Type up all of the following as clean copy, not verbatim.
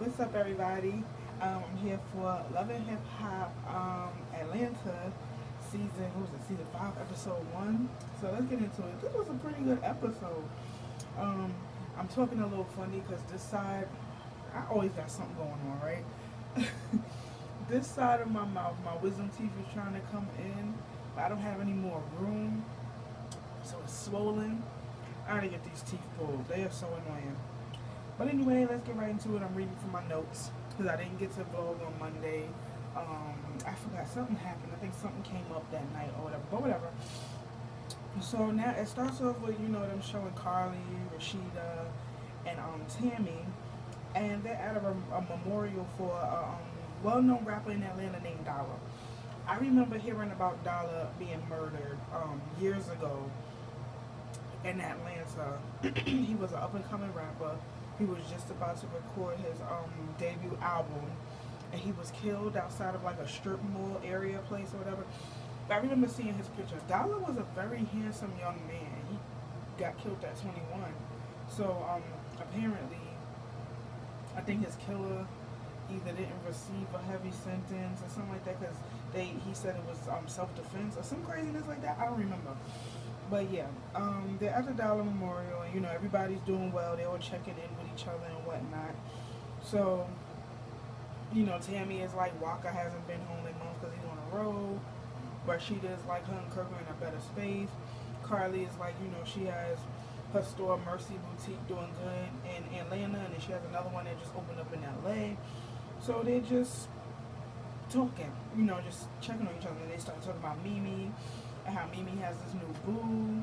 What's up, everybody? I'm here for Love and Hip Hop Atlanta season. What was it? Season 5, episode 1. So let's get into it. This was a pretty good episode. Um, I'm talking a little funny because this side, I always got something going on, right? This side of my mouth, my wisdom teeth is trying to come in, but I don't have any more room, so it's swollen. I gotta get these teeth pulled. They are so annoying. But anyway, let's get right into it. I'm reading from my notes because I didn't get to vlog on Monday. I forgot something happened. I think something came up that night or whatever. But whatever. So now it starts off with them showing Carly, Rashida, and Tammy, and they're at a memorial for a well-known rapper in Atlanta named Dollar. I remember hearing about Dollar being murdered years ago in Atlanta. He was an up-and-coming rapper. He was just about to record his debut album, and he was killed outside of like a strip mall area place or whatever. But I remember seeing his pictures. Dollar was a very handsome young man. He got killed at 21. So apparently, I think his killer either didn't receive a heavy sentence or something like that because he said it was self-defense or some craziness like that. I don't remember. But yeah, they're at the Dollar Memorial, and everybody's doing well. They're all checking in with each other and whatnot. So, Tammy is like, Walker hasn't been home in months because he's on the road. Rashida is like, her and Kirk are in a better space. Carly is like, she has her store, Mercy Boutique, doing good in Atlanta, and then she has another one that just opened up in LA. So they're just talking, just checking on each other. They start talking about Mimi and how Mimi has this new boo.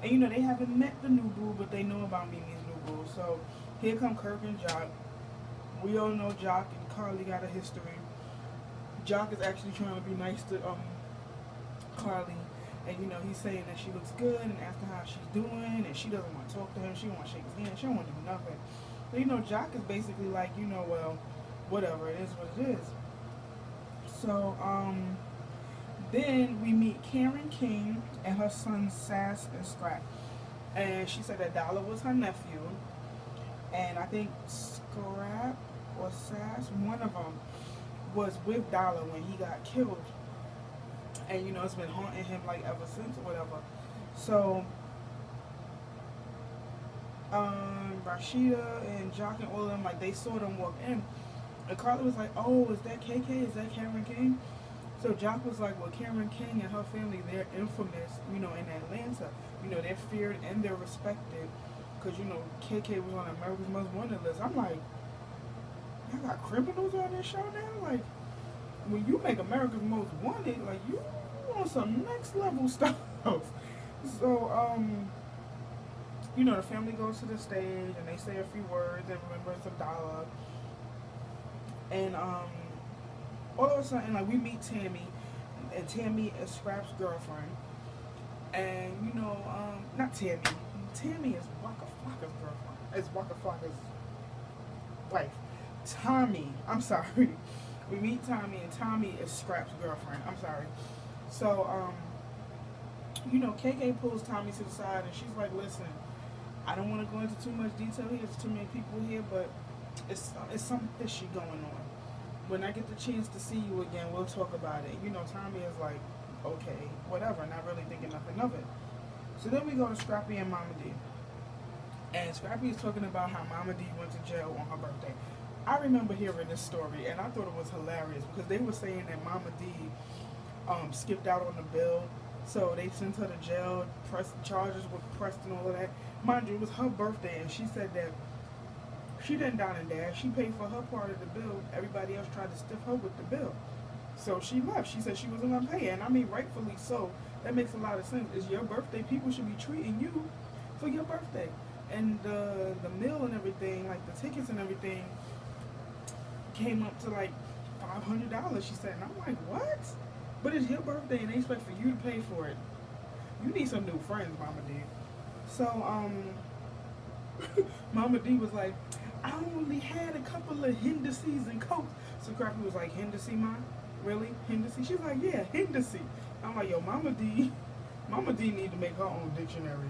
And they haven't met the new boo, but they know about Mimi's new boo. So here come Kirk and Jock. We all know Jock and Carly got a history. Jock is actually trying to be nice to Carly. And he's saying that she looks good and asking how she's doing, and she doesn't want to talk to him, she don't want to shake his hand, she don't want to do nothing. So Jock is basically like, well, whatever, it is what it is. So then we meet Karen King and her sons Sass and Scrap. And she said that Dollar was her nephew. And I think Scrap or Sass, one of them, was with Dollar when he got killed. And it's been haunting him like ever since or whatever. So Rashida and Jock and all of them, like, they saw them walk in. And Carly was like, oh, is that KK? Is that Cameron King? So Jock was like, well, Cameron King and her family, they're infamous, in Atlanta. They're feared and they're respected. Because, KK was on America's Most Wanted list. I'm like, y'all got criminals on this show now? Like, when you make America's Most Wanted, like, you on some next level stuff. So, the family goes to the stage and they say a few words and remembers of Dollar. And, all of a sudden, like, we meet Tammy, and Tammy is Scrap's girlfriend. And, not Tammy. Tammy is Waka Flocka's girlfriend. It's Waka Flocka's wife. Tommy. I'm sorry. We meet Tommy, and Tommy is Scrap's girlfriend. I'm sorry. So, KK pulls Tommy to the side, and she's like, listen, I don't want to go into too much detail here. There's too many people here, but it's something fishy going on. When I get the chance to see you again, we'll talk about it. Tommy is like, okay, whatever, not really thinking nothing of it. So then we go to Scrappy and Mama D. And Scrappy is talking about how Mama D went to jail on her birthday. I remember hearing this story, and I thought it was hilarious because they were saying that Mama D skipped out on the bill. So they sent her to jail, charges were pressed and all of that. Mind you, it was her birthday, and she said that she didn't dine and dash. She paid for her part of the bill. Everybody else tried to stiff her with the bill. So she left. She said she wasn't going to pay it. And I mean, rightfully so. That makes a lot of sense. It's your birthday. People should be treating you for your birthday. And the meal and everything, like the tickets and everything, came up to like $500, she said. And I'm like, what? But it's your birthday and they expect for you to pay for it. You need some new friends, Mama D. So, Mama D was like, I only had a couple of Hennessy's and Coke. So Crappy was like, Hennessy, Ma? Really? Hennessy? She's like, yeah, Hennessy. I'm like, yo, Mama D need to make her own dictionary.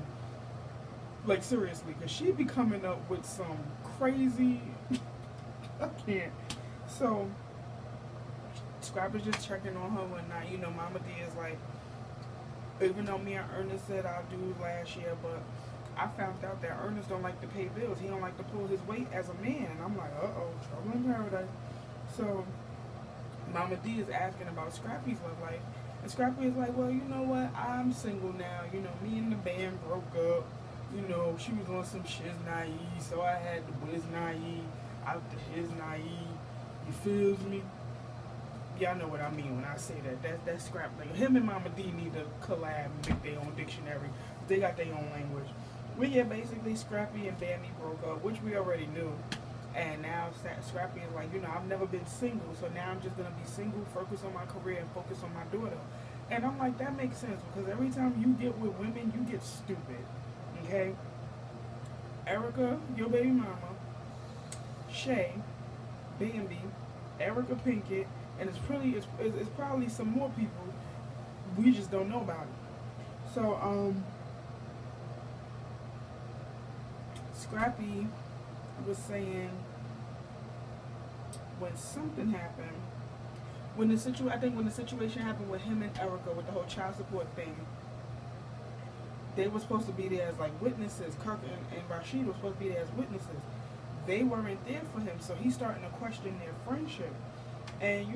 Like, seriously, because she be coming up with some crazy... can't. So Scrap is just checking on her one night. You know, Mama D is like, even though me and Ernest said I'll do last year, but I found out that Ernest don't like to pay bills. He don't like to pull his weight as a man. And I'm like, uh-oh, trouble in paradise. So Mama D is asking about Scrappy's love life. And Scrappy is like, well, you know what? I'm single now. You know, me and the band broke up. You know, she was on some shiz naive, so I had to whiz naive out the his naive. You feels me? Y'all know what I mean when I say that. That's Scrap. Like, him and Mama D need to collab and make their own dictionary. They got their own language. Well, yeah, basically Scrappy and Bambi broke up, which we already knew. And now Scrappy is like, you know, I've never been single, so now I'm just going to be single, focus on my career, and focus on my daughter. And I'm like, that makes sense, because every time you get with women, you get stupid. Okay? Erica, your baby mama, Shay, Bambi, Erica Pinkett, and it's probably some more people we just don't know about it. So, Scrappy was saying when something happened, I think when the situation happened with him and Erica with the whole child support thing, they were supposed to be there as like witnesses. Kirk and Rashid were supposed to be there as witnesses. They weren't there for him, so he's starting to question their friendship. And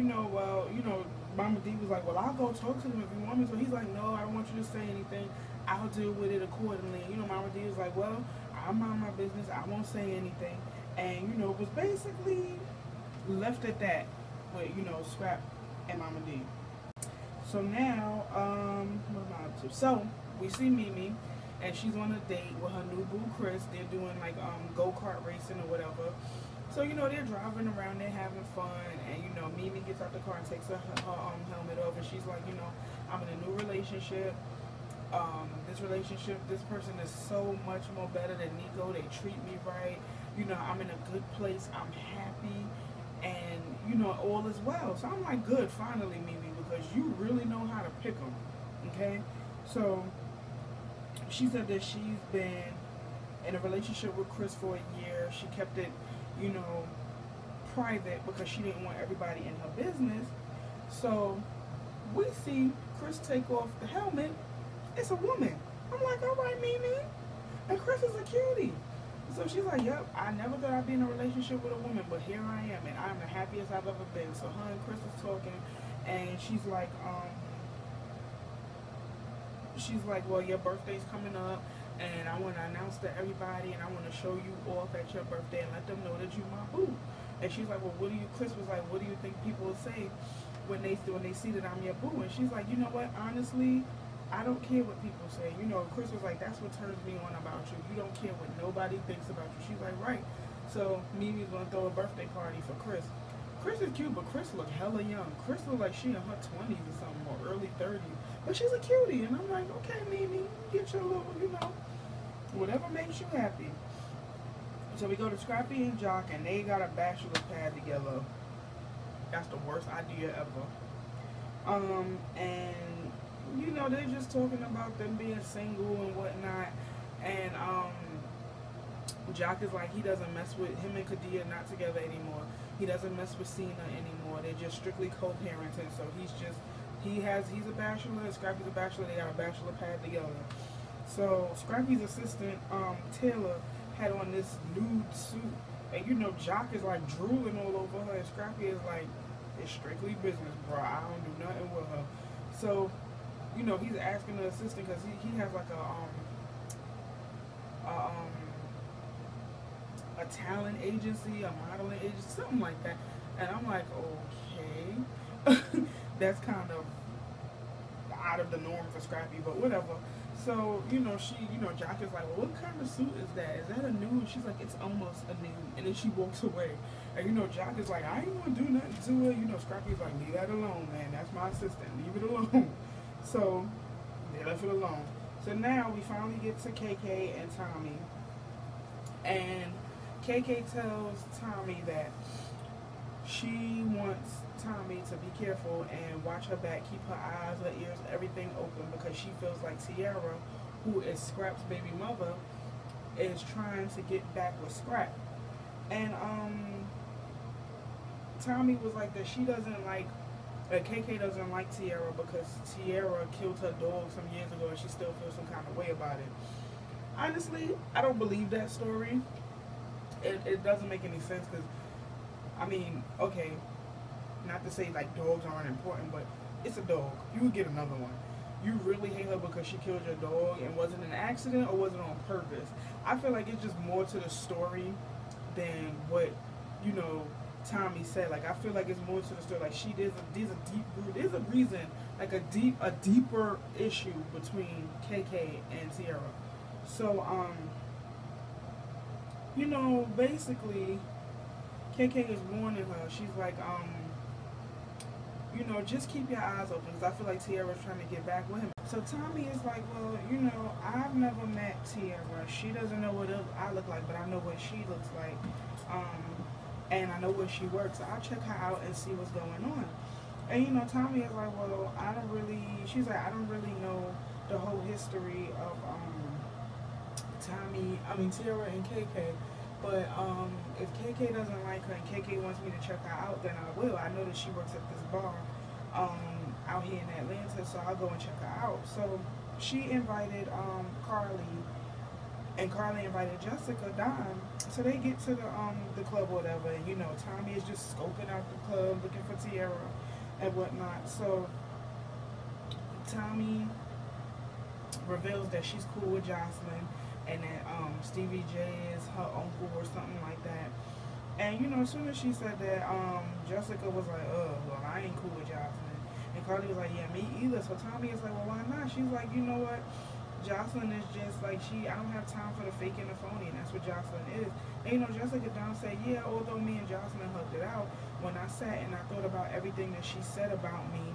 Mama D was like, well, I'll go talk to them if you want me. So he's like, no, I don't want you to say anything. I'll deal with it accordingly. You know, Mama D was like, well, I'll mind my business. I won't say anything. And, you know, it was basically left at that with, you know, Scrap and Mama D. So now, what am I up to? So, we see Mimi, and she's on a date with her new boo, Chris. They're doing, like, go-kart racing or whatever. So, you know, they're driving around, they're having fun, and, you know, Mimi gets out the car and takes her helmet off, and she's like, you know, I'm in a new relationship. This person is so much more better than Nico. They treat me right. You know, I'm in a good place. I'm happy. And, you know, all is well. So I'm like, good, finally, Mimi, because you really know how to pick them. Okay? So she said that she's been in a relationship with Chris for a year. She kept it, you know, private because she didn't want everybody in her business. So we see Chris take off the helmet. It's a woman. I'm like, all right, Mimi. And Chris is a cutie. So she's like, yep, I never thought I'd be in a relationship with a woman, but here I am, and I'm the happiest I've ever been. So her and Chris is talking, and she's like, well, your birthday's coming up, and I want to announce to everybody, and I want to show you off at your birthday and let them know that you my boo. And she's like, well, Chris was like, what do you think people will say when they see that I'm your boo? And she's like, you know what, honestly, I don't care what people say. You know, Chris was like, that's what turns me on about you. You don't care what nobody thinks about you. She's like, right. So Mimi's going to throw a birthday party for Chris. Chris is cute, but Chris look hella young. Chris look like she in her 20s or something, or early 30s. But she's a cutie. And I'm like, okay, Mimi, get your little, you know, whatever makes you happy. So we go to Scrappy and Jock, and they got a bachelor pad together. That's the worst idea ever. And you know, they're just talking about them being single and whatnot. And Jock is like, he doesn't mess with him and Kadia, not together anymore. He doesn't mess with Cena anymore. They're just strictly co-parenting. So he's a bachelor, and Scrappy's a bachelor. They got a bachelor pad together. So Scrappy's assistant, Taylor, had on this nude suit. And you know, Jock is like drooling all over her, and Scrappy is like, it's strictly business, bro. I don't do nothing with her. So, you know, he's asking the assistant, because he has like a talent agency, a modeling agency, something like that. And I'm like, okay. That's kind of out of the norm for Scrappy, but whatever. So, you know, Jock is like, well, what kind of suit is that? Is that a nude? She's like, it's almost a nude. And then she walks away. And, you know, Jock is like, I ain't gonna do nothing to her. You know, Scrappy's like, leave that alone, man. That's my assistant. Leave it alone. So they left it alone. So now we finally get to KK and Tommy. And KK tells Tommy that she wants Tommy to be careful and watch her back, keep her eyes, her ears, everything open, because she feels like Sierra, who is Scrap's baby mother, is trying to get back with Scrap. And Tommy was like that she doesn't like, KK doesn't like Tierra because Tierra killed her dog some years ago and she still feels some kind of way about it. Honestly, I don't believe that story. It doesn't make any sense because, I mean, okay, not to say like dogs aren't important, but it's a dog. You would get another one. You really hate her because she killed your dog and was it an accident or was it on purpose? I feel like it's just more to the story than what, you know, Tommy said. Like I feel like it's more to the story. Like there's a deep root, there's a reason, like a deeper issue between KK and Tierra. So you know, basically KK is warning her. She's like, you know, just keep your eyes open because I feel like Tierra's trying to get back with him. So Tommy is like, well, you know, I've never met Tierra. She doesn't know what I look like, but I know what she looks like. And I know where she works. So I'll check her out and see what's going on. And, you know, Tommy is like, well, she's like, I don't really know the whole history of Tierra and KK. But if KK doesn't like her and KK wants me to check her out, then I will. I know that she works at this bar out here in Atlanta, so I'll go and check her out. So she invited Carly, and Carly invited Jessica Don. So they get to the club or whatever, and you know, Tommy is just scoping out the club, looking for Tierra and whatnot. So Tommy reveals that she's cool with Jocelyn and that Stevie J is her uncle or something like that. And you know, as soon as she said that, Jessica was like, well, I ain't cool with Jocelyn. And Carly was like, yeah, me either. So Tommy is like, well, why not? She's like, you know what? Jocelyn is just like, I don't have time for the fake and the phony, and that's what Jocelyn is. And you know, Jessica Don said, yeah, although me and Jocelyn hugged it out, when I sat and I thought about everything that she said about me,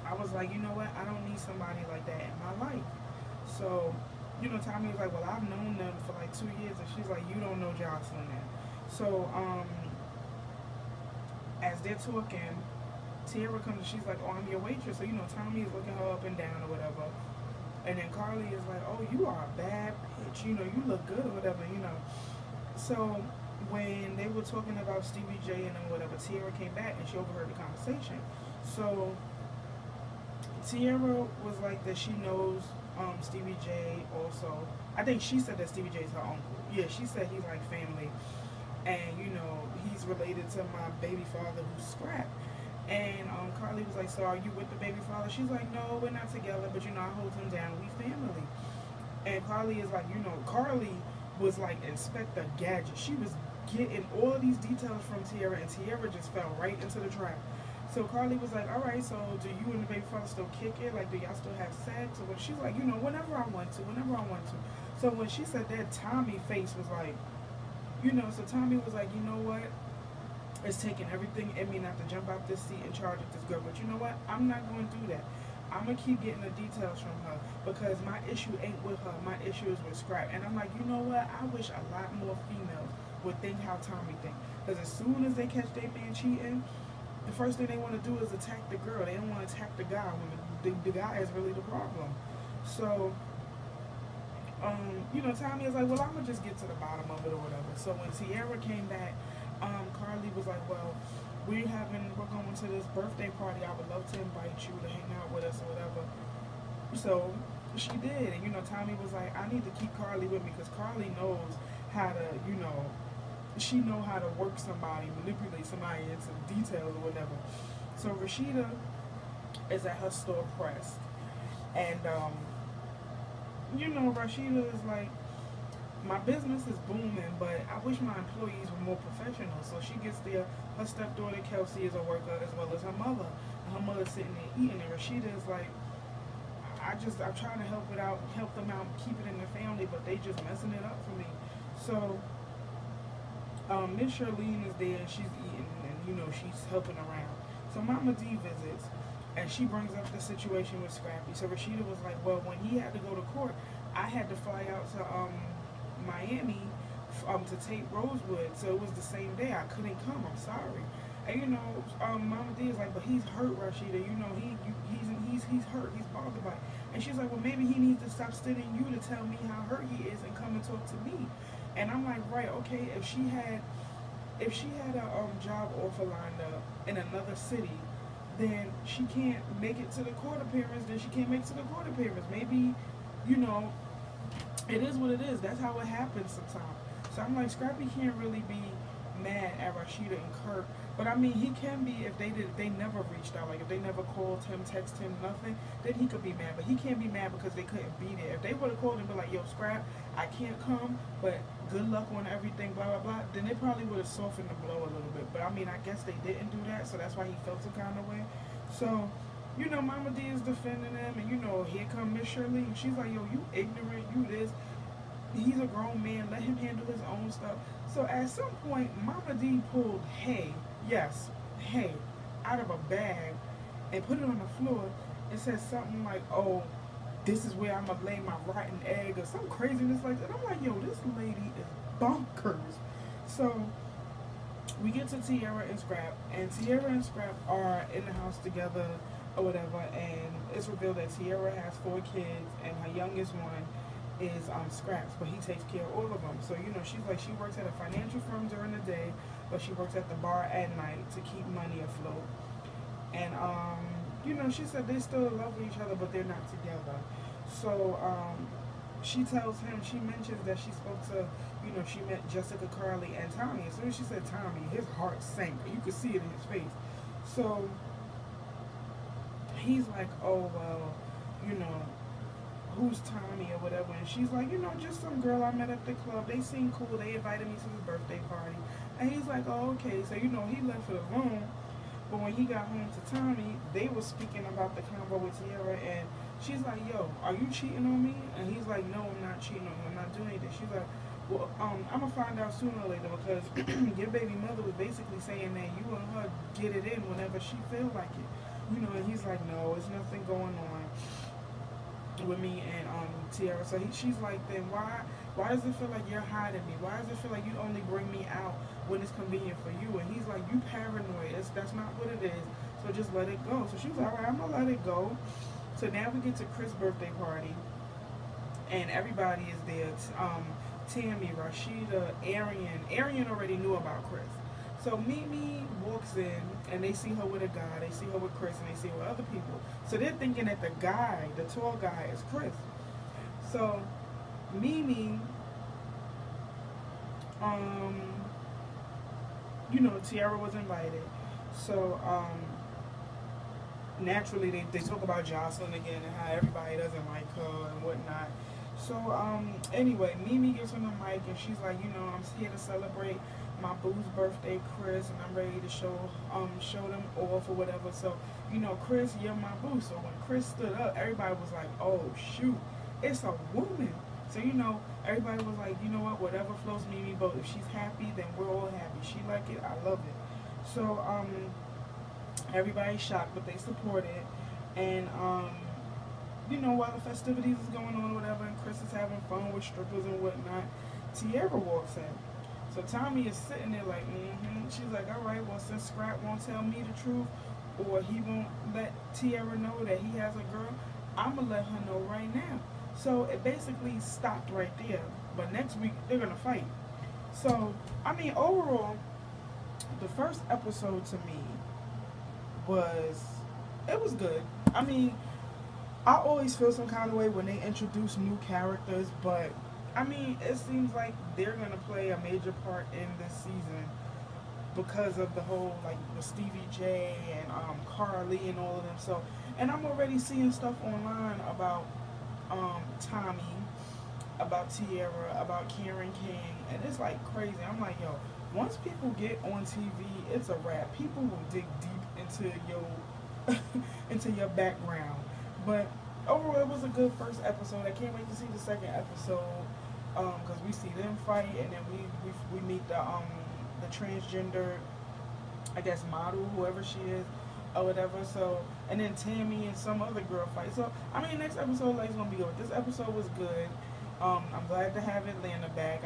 I was like, you know what? I don't need somebody like that in my life. So, you know, Tommy was like, well, I've known them for like 2 years, and she's like, you don't know Jocelyn then. So, as they're talking, Tierra comes and she's like, oh, I'm your waitress. So, you know, Tommy is looking her up and down or whatever. And then Carly is like, oh, you are a bad bitch. You know, you look good or whatever, you know. So when they were talking about Stevie J and whatever, Tierra came back and she overheard the conversation. So Tierra was like that she knows Stevie J also. I think she said that Stevie J is her uncle. Yeah, she said he's like family. And, you know, he's related to my baby father who's Scrap. And Carly was like, so are you with the baby father? She's like, no, we're not together, but, you know, I hold him down. We family. And Carly is like, you know, Carly was like Inspector Gadget. She was getting all of these details from Tierra, and Tierra just fell right into the trap. So Carly was like, all right, so do you and the baby father still kick it? Like, do y'all still have sex? Or what? She's like, you know, whenever I want to. So when she said that, Tommy's face was like, you know, so Tommy was like, you know what? It's taking everything in me not to jump out this seat and charge at this girl. But you know what? I'm not going to do that. I'm going to keep getting the details from her because my issue ain't with her. My issue is with Scrap. And I'm like, you know what? I wish a lot more females would think how Tommy thinks. Because as soon as they catch their man cheating, the first thing they want to do is attack the girl. They don't want to attack the guy when the guy is really the problem. So, you know, Tommy is like, well, I'm going to just get to the bottom of it or whatever. So when Tierra came back, Carly was like, well, we're going to this birthday party. I would love to invite you to hang out with us or whatever. So she did. And, you know, Tommy was like, I need to keep Carly with me because Carly knows how to, you know, she know how to work somebody, manipulate somebody into details or whatever. So Rashida is at her store pressed. And, you know, Rashida is like, my business is booming, but I wish my employees were more professional. So she gets there. Her stepdaughter Kelsey is a worker as well as her mother. And her mother's sitting there eating, and Rashida is like, I'm trying to help them out, keep it in the family, but they just messing it up for me. So Miss Charlene is there, and she's eating, and you know she's helping around. So Mama D visits, and she brings up the situation with Scrappy. So Rashida was like, well, when he had to go to court, I had to fly out to Miami to tape Rosewood, so it was the same day. I couldn't come. I'm sorry. And you know, Mama D is like, but he's hurt, Rashida. You know, he's hurt. He's bothered by it. And she's like, well, maybe he needs to stop studying you to tell me how hurt he is and come and talk to me. And I'm like, right, okay. If she had if she had a job offer lined up in another city, then she can't make it to the court appearance. Then she can't make it to the court appearance. Maybe, you know, it is what it is. That's how it happens sometimes. So I'm like, Scrappy can't really be mad at Rashida and Kirk. But I mean, he can be if they never reached out. Like if they never called him, text him, nothing, then he could be mad. But he can't be mad because they couldn't be there. If they would have called and be like, yo, Scrap, I can't come, but good luck on everything, blah blah blah, then they probably would have softened the blow a little bit. But I mean, I guess they didn't do that, so that's why he felt some kind of way. So, you know, Mama D is defending him, and you know, here come Miss Shirley, and she's like, yo, you ignorant, you this. He's a grown man, let him handle his own stuff. So at some point, Mama D pulled hay, yes, hay, out of a bag and put it on the floor and said something like, oh, this is where I'm gonna lay my rotten egg or some craziness like that. I'm like, yo, this lady is bonkers. So we get to Tierra and Scrap, and Tierra and Scrap are in the house together or whatever, and it's revealed that Tierra has 4 kids and her youngest one is Scraps, but he takes care of all of them. So, you know, she's like, she works at a financial firm during the day, but she works at the bar at night to keep money afloat. And, you know, she said they still love each other, but they're not together. So, she tells him, she mentions that she spoke to, you know, she met Jessica Carly and Tommy. As soon as she said Tommy, his heart sank. You could see it in his face. So, he's like, oh, well, you know, who's Tommy or whatever, and she's like, you know, just some girl I met at the club. They seemed cool. They invited me to the birthday party, and he's like, oh, okay. So you know, he left for the room, but when he got home to Tommy, they were speaking about the convo with Tierra, and she's like, yo, are you cheating on me? And he's like, no, I'm not cheating on you. I'm not doing anything. She's like, well, I'm gonna find out sooner or later because your baby mother was basically saying that you and her get it in whenever she feel like it, you know. And he's like, no, it's nothing going on with me and Tierra. So she's like, then why does it feel like you're hiding me? Why does it feel like you only bring me out when it's convenient for you? And he's like, you paranoid. That's not what it is. So just let it go. So she was like, all right, I'm gonna let it go. So now we get to Chris' birthday party, and everybody is there. Tammy, Rashida, Arian already knew about Chris. So Mimi walks in and they see her with a guy, they see her with Chris, and they see her with other people. So they're thinking that the guy, the tall guy, is Chris. So Mimi, you know, Tierra was invited. So naturally they talk about Jocelyn again and how everybody doesn't like her and whatnot. So anyway, Mimi gets on the mic and she's like, you know, I'm here to celebrate my boo's birthday, Chris, and I'm ready to show them off or whatever. So, you know, Chris, you're my boo. So when Chris stood up, everybody was like, oh shoot, it's a woman. So, you know, everybody was like, you know what, whatever floats Mimi boat. If she's happy, then we're all happy. She like it, I love it. So everybody's shocked, but they support it. And you know, while the festivities is going on or whatever, and Chris is having fun with strippers and whatnot, Tierra walks in. So Tommy is sitting there like, She's like, all right, well, since Scrap won't tell me the truth, or he won't let Tierra know that he has a girl, I'm going to let her know right now. So it basically stopped right there. But next week, they're going to fight. So, I mean, overall, the first episode to me it was good. I mean, I always feel some kind of way when they introduce new characters, but I mean, it seems like they're going to play a major part in this season because of the whole, like, the Stevie J and Carly and all of them. So, and I'm already seeing stuff online about Tommy, about Tierra, about Karen King, and it's like crazy. I'm like, yo, once people get on TV, it's a wrap. People will dig deep into your into your background. But overall, it was a good first episode. I can't wait to see the second episode because we see them fight, and then we meet the transgender, I guess, model, whoever she is, or whatever. So, and then Tammy and some other girl fight. So, I mean, next episode like, is gonna be good. This episode was good. I'm glad to have Atlanta back.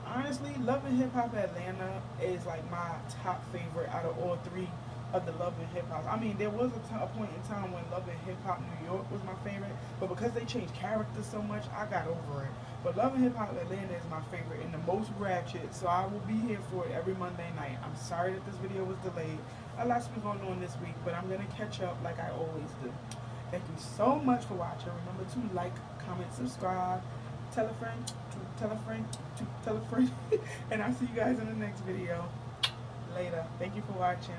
Honestly, Love and Hip Hop Atlanta is like my top favorite out of all 3 of the Love and Hip Hop. I mean, there was a point in time when Love and Hip Hop New York was my favorite, but because they changed characters so much, I got over it. But Love and Hip Hop Atlanta is my favorite and the most ratchet, so I will be here for it every Monday night. I'm sorry that this video was delayed. A lot's been going on this week, but I'm gonna catch up like I always do. Thank you so much for watching. Remember to like, comment, subscribe, tell a friend, tell a friend, tell a friend, and I'll see you guys in the next video. Later. Thank you for watching.